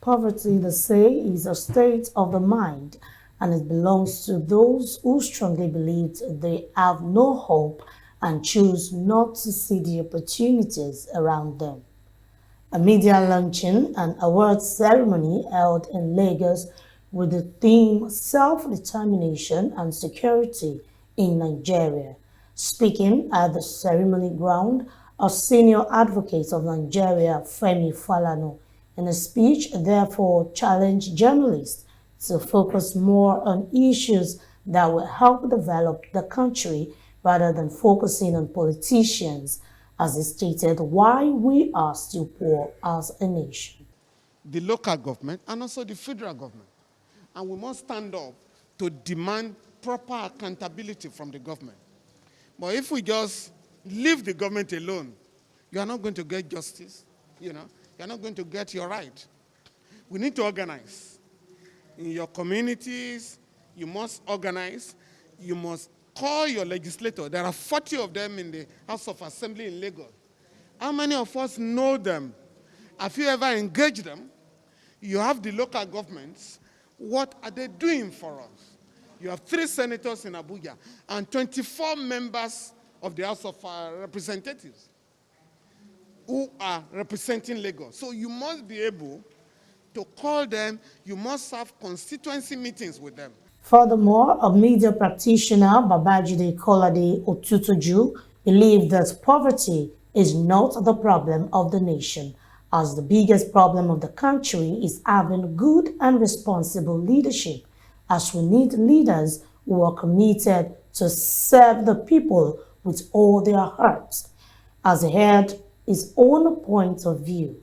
Poverty, they say, is a state of the mind, and it belongs to those who strongly believe they have no hope and choose not to see the opportunities around them. A media launching and awards ceremony held in Lagos with the theme Self-Determination and Security in Nigeria. Speaking at the ceremony ground, a senior advocate of Nigeria, Femi Falano, in a speech therefore challenged journalists to focus more on issues that will help develop the country rather than focusing on politicians, as he stated why we are still poor as a nation. The local government and also the federal government. And we must stand up to demand proper accountability from the government. But if we just leave the government alone, you are not going to get justice, you are not going to get your right. We need to organize. In your communities, you must organize. You must call your legislator. There are 40 of them in the House of Assembly in Lagos. How many of us know them? Have you ever engaged them? You have the local governments. What are they doing for us? You have 3 senators in Abuja and 24 members of the House of Representatives who are representing Lagos. So you must be able to call them. You must have constituency meetings with them. Furthermore, a media practitioner, Babajide Akinlade, believed that poverty is not the problem of the nation, as the biggest problem of the country is having good and responsible leadership, as we need leaders who are committed to serve the people with all their hearts, as he had his own point of view.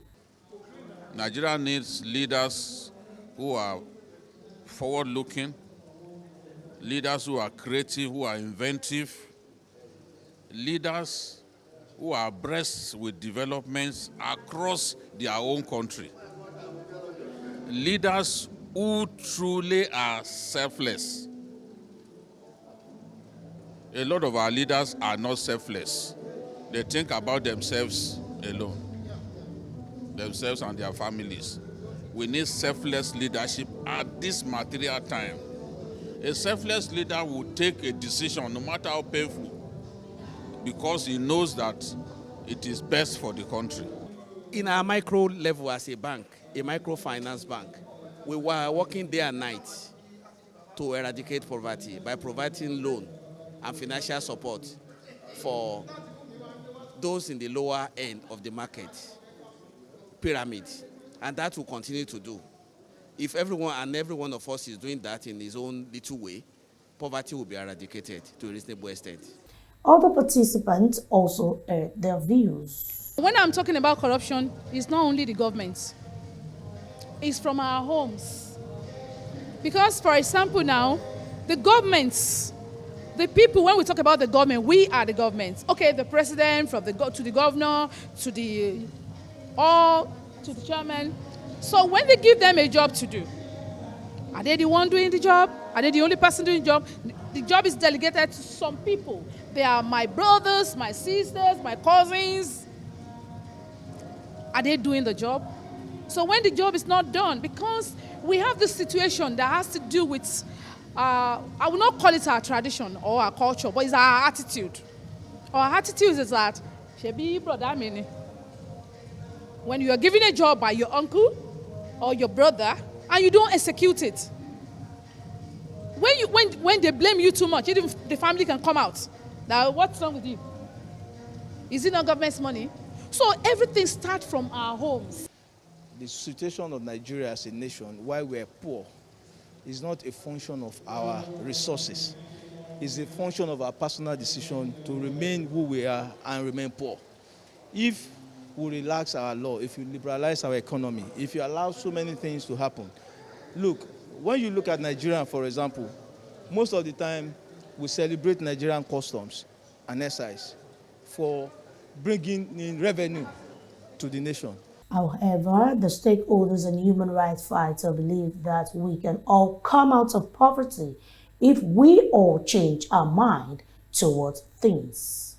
Nigeria needs leaders who are forward-looking, leaders who are creative, who are inventive, leaders who are abreast with developments across their own country, leaders who truly are selfless. A lot of our leaders are not selfless. They think about themselves alone, themselves and their families. We need selfless leadership at this material time. A selfless leader will take a decision, no matter how painful, because he knows that it is best for the country. In our micro level as a bank, a microfinance bank, we were working day and night to eradicate poverty by providing loan and financial support for those in the lower end of the market pyramid, and that will continue to do. If every one of us is doing that in his own little way, poverty will be eradicated to a reasonable extent. Other participants also aired their views. When I'm talking about corruption, it's not only the government. It's from our homes. Because, for example, now, the governments, the people, when we talk about the government, we are the government. Okay, the president, from to the governor, to the chairman. So when they give them a job to do, are they the one doing the job? Are they the only person doing the job? The job is delegated to some people. They are my brothers, my sisters, my cousins. Are they doing the job? So when the job is not done, because we have this situation that has to do with, I will not call it our tradition or our culture, but it's our attitude. Our attitude is that, Shebi brother mini. When you are given a job by your uncle or your brother and you don't execute it, when they blame you too much, even the family can come out. Now, what's wrong with you? Is it not government's money? So everything starts from our homes. The situation of Nigeria as a nation, why we're poor, is not a function of our resources. It's a function of our personal decision to remain who we are and remain poor. If we relax our law, if you liberalize our economy, if you allow so many things to happen. Look, when you look at Nigeria, for example, most of the time we celebrate Nigerian customs and excise for bringing in revenue to the nation. However, the stakeholders and human rights fighters believe that we can all come out of poverty if we all change our mind towards things.